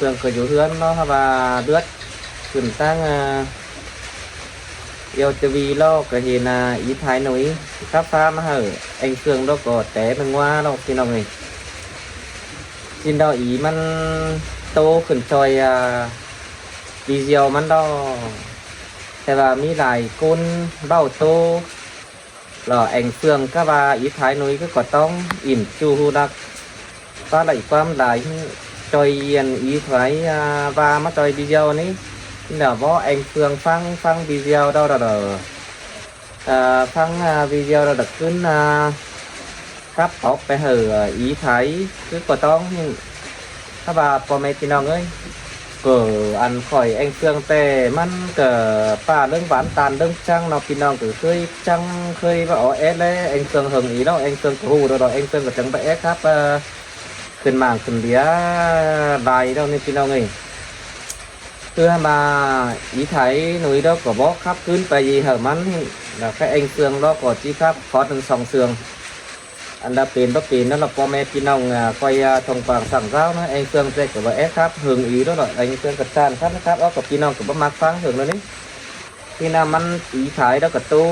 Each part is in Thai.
thường có dấu hướng nó và đứt chuyển sang yêu cho vì lo cái gì là ý thái núi khắp pha mà hở anh thường đó có té bên ngoài đâu khi nào mình xin đó ýมันโตขึ้นจอยvideo มันดอแต่ว่ามีหลายคนเบ้าโตหล่อแองเฟืองก็ว่าอีท้ายนุ้ยก็ต้องอิ่มจูฮูดักก็ไหลความหลายจอยเย็นอีท้ายว่ามาจอย video นี้เดี๋ยวว่าแองเฟืองฟัง video đâu rồiฟัง video เราดักขึ้นครับออกไปเหอะอีท้ายก็ต้องถ้าว่าพอไม่พี่น้องเอ้ยก็อันข่อยแองเฟืองแต่มันก็ป่าเรื่องหวานตาลเรื่องจังเนาะพี่น้องก็เคยจังเคยว่าอ๋อเอสเลยแองเฟืองหึงอีเนาะแองเฟืองหูเราแองเฟืองก็จังไปเอสครับขึ้นมางขึ้นเดียใบเราเนี่ยพี่น้องเอ้ยคือมาอีไทยหนุ่ยđóก็บอกครับขึ้นไปยีเหอะมันlà cái anh Phương đó có chiครับขอถึง2 xương anh đã tiền bất tiền đó làพ่อแม่พี่น้องquay thông quảngสั่งเจ้านะanh Phương sẽ có vợครับหึงý đó rồi anh Phươngกระจานครับนะครับแล้วกับพี่น้องกับมักฟังหึงแล้วนี่ที่น่ามันอีไทยđóกับตู้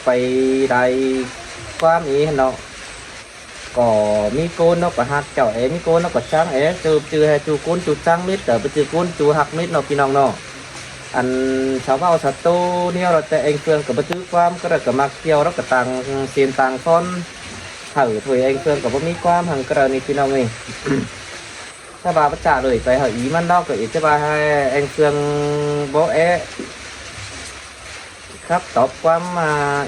ไปได้ความý nó có mi côn nó có hạt chảo é mi côn nó có trắng é trừ hay chú côn chú trắng mít ở bên trừ côn chú hạt mít nóพี่น้องnó anh cháu vào sát tô neo rồi tại anh Phương có bất cứ quan có được cả mặc kiều đó cả tàng tiền tàng con thử thôi anh Phương có bất mỹ quan hàng cái nàyพี่น้องmìnhถ้าbà bắt trả lời phải hỏi ýมันđó cái cho bà hai anh Phương bố éครับตอบความ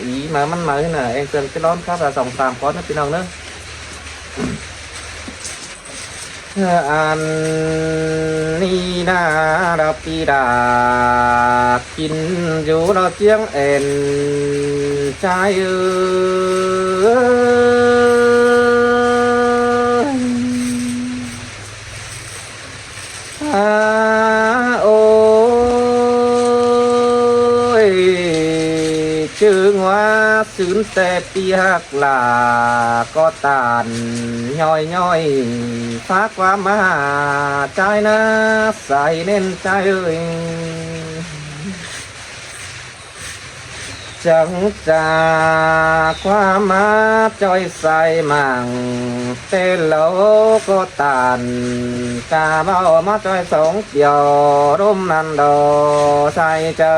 ý màมันmới nè anh Phương cái đónครับlà dòng 3 con đóพี่น้องnữaอันนี้นาเราปีดากินอยู่เราเจียงเอ็นใจโอ้ยชื่อว่าซื้นแต่ปีหักลาก็ตานย่อยฝากความมาใจนะใส่เน้นใจเอ้ยจังจากความมาจอยใส่มั่งเต้นโลก็ตานกาเบามาจอย2 เกี่ยวร่มนันโดใส่เจอ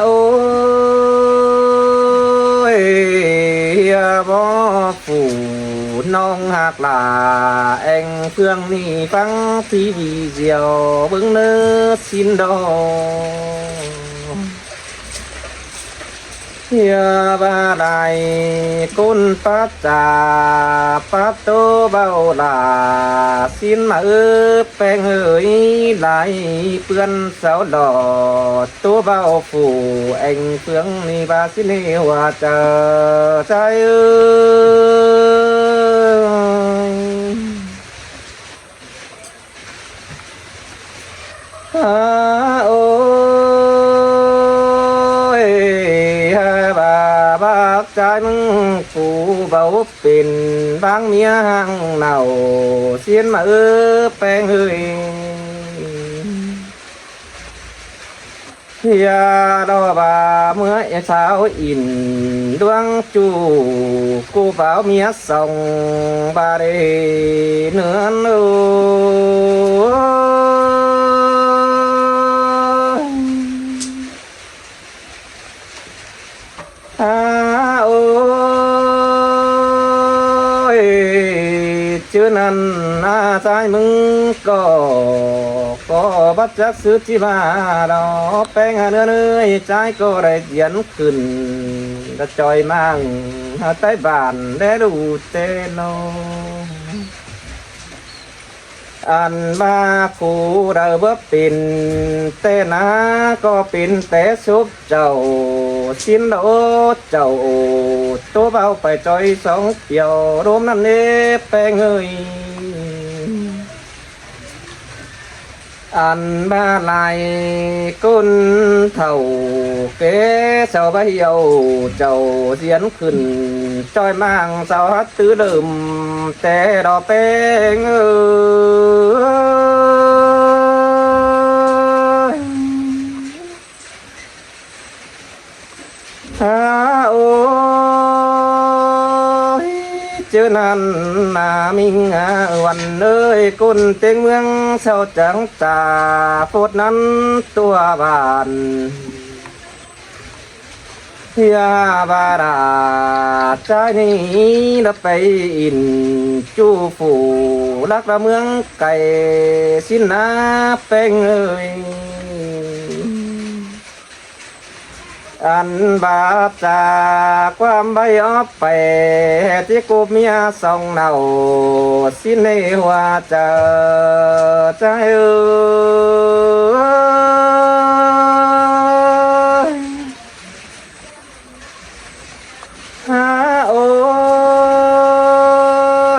โอ้ยบ่phụน้องหักลาแองเพื่องนี่ฟังทีวีเดียวเบิ่งเนื้อสินดอเฮียบาไดกุนปัจจาปัตโตเบาลาสินมาแป้งเอ๋ยไหลเปื้อนเสาดอตัวเบาฝูเอ็งเฟืองนี่บาสิเนว่าเจอใจโอ้ใจมึงผู้เบาเป็นบางเมียหังเน่าเสียนมาแป้งเฮ้ยอย่าดอบาเมื่อเช้าอินดวงจูกูเบาเมียส่งบาเรเนื้อนูโอ้ยชื่อนั้นใจมึงก็บัดจักซื้อที่บ้าดอแป้งเนื้อใจก็ได้เย็นขึ้นจะจอยมั่งใต้บ้านได้ดูเตโนอันมาคูเราเบ่เป็นแต่นาก็เป็นแต่ซุบเจ้าสินโดเจ้าตัวเบาไปจอย2 เกี่ยวรวมนั่นเนแป้งเอ้ย อันบ้าลายก้นเท่าเก๋เสาใบเยาเจ้าเสียนขึ้นจอยมั่งเสาฮัดตื้อเดิมแต่ดอกเป็นฮาโอเจอนั้นนามิงวันเอ้ยกุนเต็งเมืองเศร้าจังตาโฟดนั้นตัวบ้านยาบาราใจนี้ละไปอินจูฝูรักละเมืองไก่สินนาเป็งเอ้ยอันบาปจากความใบออกไปที่กูเมียสองเนาสิในหัวเจอใจฮาโอ้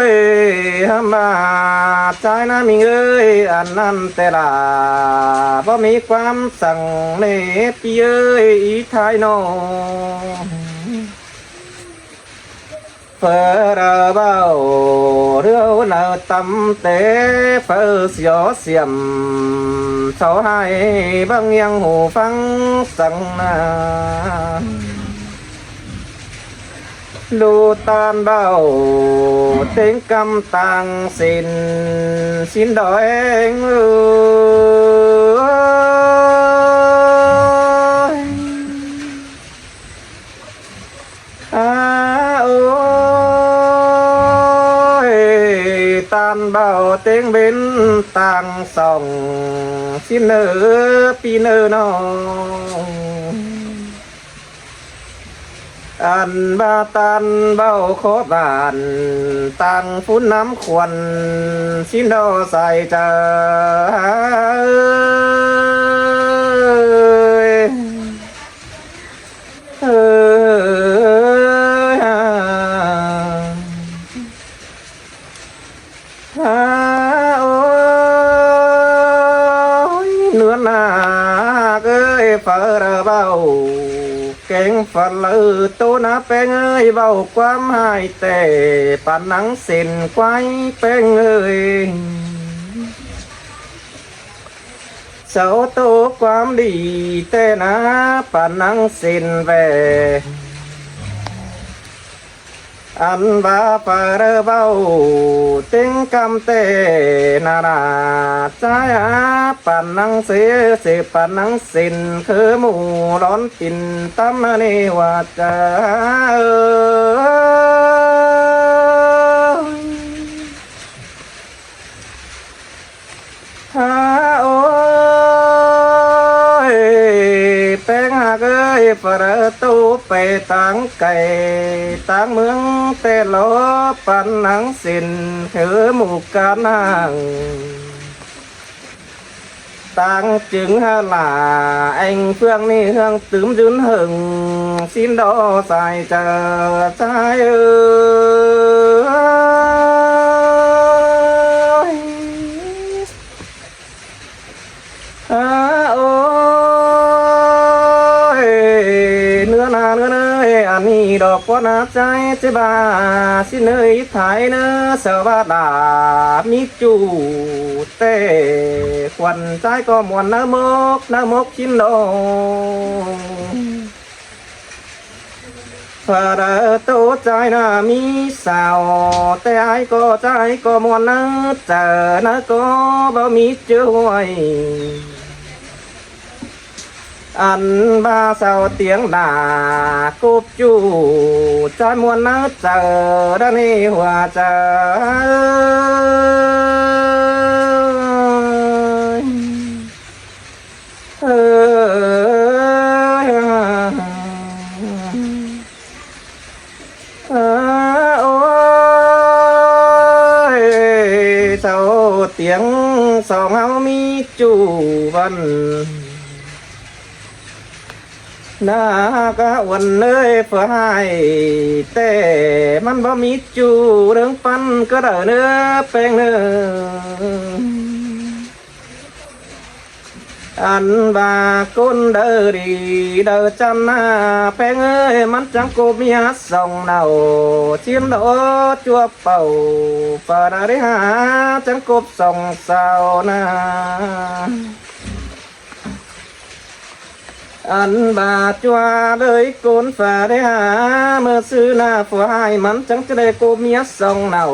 ยฮามาใจนะมิงเอ้ยอันนั้นแต่ละบ่มีความสั่งเนปีเอ้ยอีไทยโนเฟอร์เบาเรือเนอตำเตเฟอเสียวเสียมเสาให้บางยังหูฟังสั่งนาลูตานเบาเต็งกำตังสินดอยเองโอ้ยตานเบาเต็งเบนตังส่องสินเนอปีเนอน้องอันบาตันเบ้าโคบานตังฟุ้นน้ำควันสินดอใส่เจอเอ้ยโอ้ยเนื้อหนาเอ้ยเฟอร์เบ้าเก่งฝันลือตัวนาเป็นเอ้ยเบาความหายแต่ปานหนังสินไว้เป็นเอ้ยเสาตัวความดีแต่นะปานหนังสินแวอันบาปเรเบาเต็งกำเตนาราใจปันนังเสียสิปันนังสินคือหมูร้อนปินตั้มเนวาจาฮาโอ้ยเป็งหากเอ้ยประตูไปตั้งไก่ตั้งเมืองเตโลปันหนังสินคือหมู่กานังตั้งจึงฮาลาanh phươngนี่เฮืองตื้มยืนหึงสินดอใส่เจอใจโอ้ยเนื้อนาเนื้อเนยอันนี้ดอกว่านาใจจะบาสิเนยไทยเนื้อเสวดามิจูเต้ควันใจก็มวนน้ำมกชินโดพระโตใจน่ามีสาวแต่ไอ้ก็ใจก็มวนนะเจอนะก็บ่มีช่วยอันบาสาวเตียงด่ากุบจูใจมวนนะเจอด้านนี้หัวใจโอ้ยเสาเตียงสองเฮามีจูวันนากะวันเลยเพื่อให้แต่มันบ่มีจูเรื่องปันก็ได้เนื้อแป้งเนื้อ anh bà côn đơ đi đơ chân phèn ơi mắt trắng cô mía sông nào chiến đấu chua bầu và đã đi há trắng cốp sông sao na anh bà chua đời côn phà đấy hả mơ sư na phù hai mắn trắng cho đây cô mía sông nào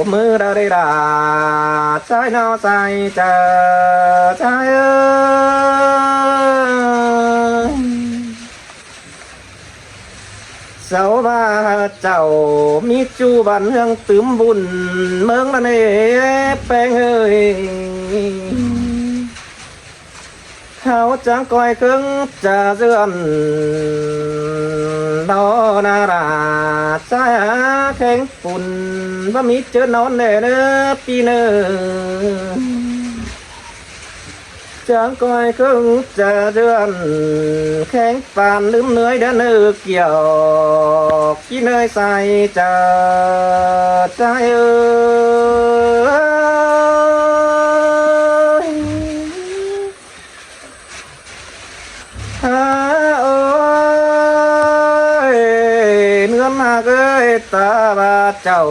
mưa đâu đây là trái nào sai chờ trái ơi sáu ba cháu mi chu bàn hương tướm bùn mương là nê phèn ơi háo trắng coi cứng trà dườn đó na là trái khen phun và mít chớ nón nè nữa pi nơ trắng coi cứng trà dườn khen phàn lướm lưới đã nơ kiểu khi nơi sai chờ trái ơi ơi ta ba chầu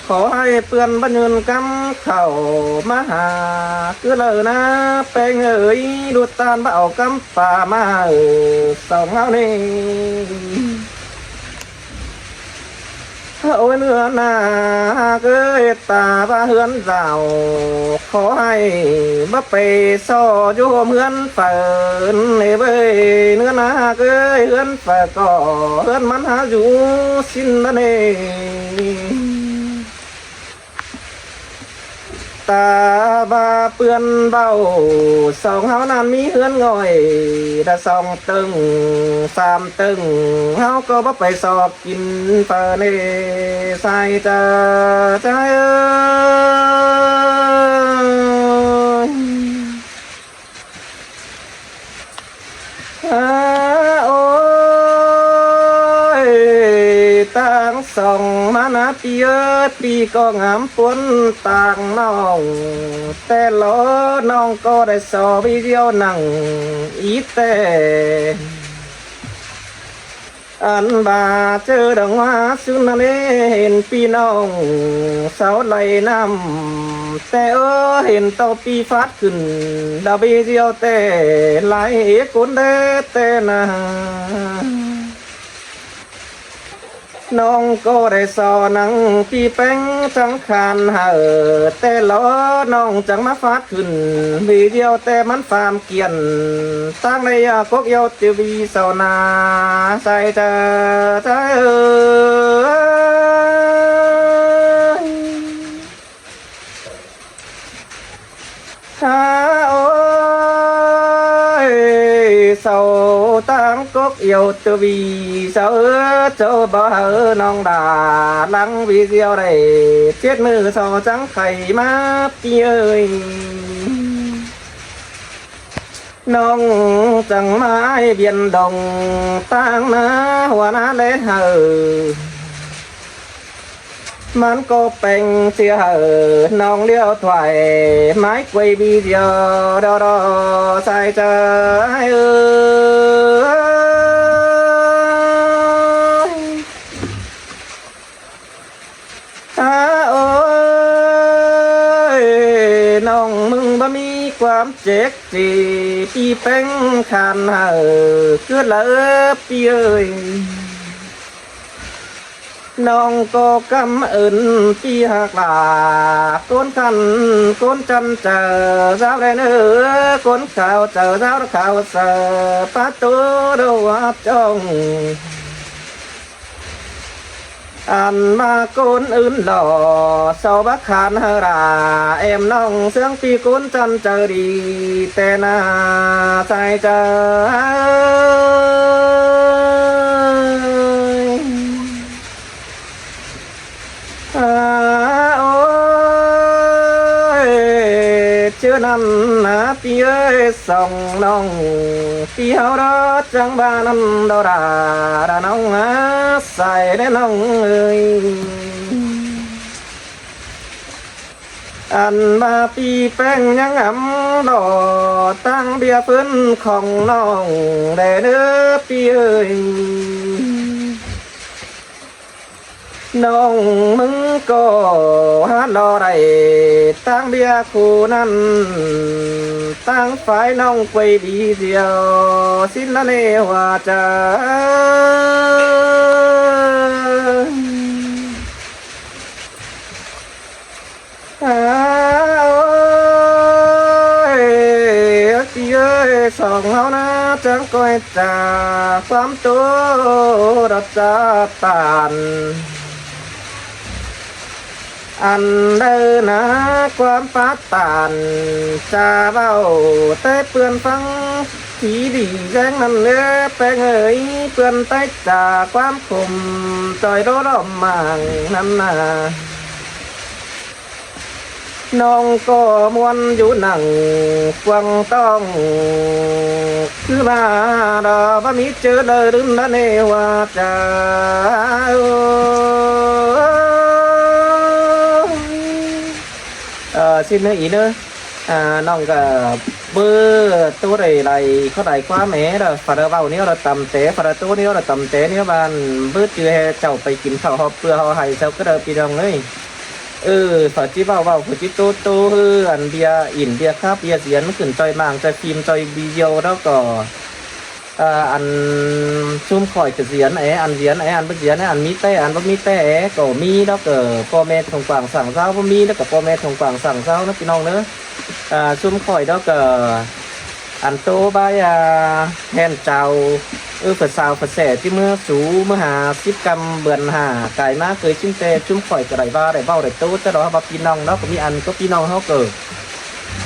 khó ai pươn bất nhơn cắm khẩu má hà cứ lờ na phèn ơi đuột tan bạo cắm phà ma ở sông áo này ôi nữa na ơi ta ba hươn rào khó ai bắp bề so vô hươn phờn này bơi nữa na ơi hươn phở cỏ hươn mắn há rú xin nó này ta ba pươn bao sông háo nan mi hươn ngồi đã sông từng sam từng háo có bắp bề sọp kín phở này sai ta trái ơi ôi tang sông má ná pi có ngắm cuốn tang nòng tè ló nòng có đại sò video nặng ít tè anh bà chơi đồng hoa xuân nó lên pi nòng sáu lầy năm tè ơ hiện tàu pi phátขึ้นđào video tè lại cuốn đê tè naน้องก็ได้สอนังปีแป้งจังคานหาแต่ล้อน้องจังมาฟาดขึ้นวีเดียวแต่มันฟาร์มเกียนตั้งในยากกเยาติวีสาวนาใส่เธอใจโอ้ยsầu tăng cốt yêu từ vì sao cho bao hở non đà lăng video này chết mưa so trắng khẩy má pi ơi non chẳng mãi biển đồng tăng ná hoa ná lễ hờมันก็เป็นเสียเหอะน้องเลี้ยวถอยไม้กวยบีเดียวดอใส่ใจเอโอ้ยน้องมึงบ่มีความเจ็บจีปีเป็นขันเหอะคือเลิฟปีเอ้ยน้องก็กำอื่นที่หักหลาก้นขันก้นจันเจอเจ้าได้เนื้อก้นข่าวเจอเจ้าข่าวเสือประตูดูว่าจ้องอันมาก้นอื่นหล่อเสาบักขานเฮราเอ็มน้องเสียงปีก้นจันเจอดีแต่นาใจเจอโอ้ยเชื่อนั่นนะพี่เอ้ยส่งน้องพี่เฮาđó chẳng ba năm đâu đàน้องใส่ ได้น้องเอ้ย อันมาปีแป้งยังอ่ำดอตั้งเบียร์ฟื้นของน้องแด่เนื้อปีเอ้ยน้องมึงก็หาดอไรตั้งเบียร์คู่นั้นตั้งฝ่ายน้องไปดีเดียวสิ้นละเนว่าจะพี่เอ้ยสองเฮานะจังก้อยจากความตัวรัจาตานอันเดินนะความปาตานจะเบาแต่เปื่อนฟังทีดีแรงนั้นเนื้อแป้งเอ๋ยเปื่อนใต้จากความคมจอยรอมมังนั้นนาน้องก็มวนอยู่หนังกวางต้องคือมาดาบ่มีเจอเลยดึงนั่นเอว่าจะxin nữa ý nữa nong cả bơ tô đầy này có đầy quá mé rồi phải đỡ vào nếu là tầm té phải đỡ tô nếu là tầm té nếu bạn bớt chưa he chậu phải kín khẩu hộp vừa họ hay sao cái đợt bị đồng ấy phải chỉ vào phải chỉ tô hư ăn bia ỉn bia khác bia diễn cần chơi màng chơi phim chơi video đó có ăn chung khỏi cái diễn ấy ăn bất diễn ấy ăn mít tê ấy cổ mi đó cờ po me thùng quảng sảng rau po mi đó cờ po me thùng quảng sảng rau nó cái non nữa chung khỏi đó cờ ăn tô bay hèn chào phật xào phật xẻ chứ mưa sú mưa hà ship cam bườn hà cài má cưới chim tê chung khỏi cái đại ba đại bao đại tô cho đó bắp pin nong đó có mi ăn có pin nong họ cờ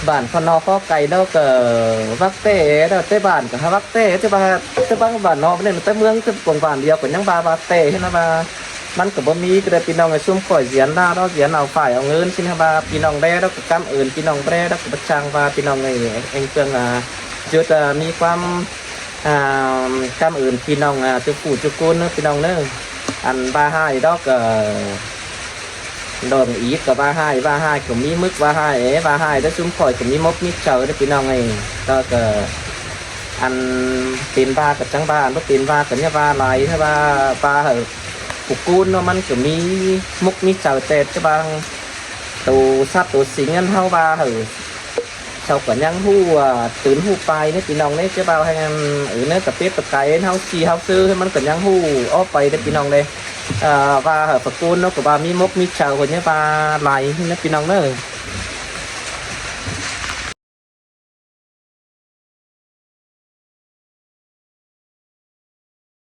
bản con nó có cày đâu cờ vác tê đó tê bản cả vác tê tê ba bản nó nên tê mương tê quần bản điều của những ba tê hay là baมันกับบ่มีก็ได้พี่น้องไอ้ซุ่มข่อยเสียนได้đóเสียนเอาฝ่ายเอาเงินสินะบ่าพี่น้องแร่đóกับกำอื่นพี่น้องแร่đóกับช่างว่าพี่น้องไอ้เองเพิ่งจุดมีความกำอื่นพี่น้องจุกูจุกูนเนอะพี่น้องเนอะอันบ้าให้đóก็đồng ý cả ba hai cũng mi mức ba hai đó chúng khỏi cũng mi mốc mít chờ đấyพี่น้องไงก็อันตีนบ้ากับจังบ้าอันก็ตีนบ้ากับเนี่ยบ้าลายถ้าบ้าเหอะปุกกูนเนาะมันก็มีมุกมีเจ้าเตะจะบางตัวซับตัวสิงอันเท่าบ้าเหอะชาวกับยังหูตื่นหูไปเนี่ยพี่น้องเนี่ยจะบ้าให้กันเนี่ยกับเป็ดกับไก่เท่าชีเท่าซื้อให้มันกับยังหูอ้อไปได้พี่น้องเลยvà ở Phật Côn nó của bà mi mốc mi chào của nhé bà lại nó pin nong nữa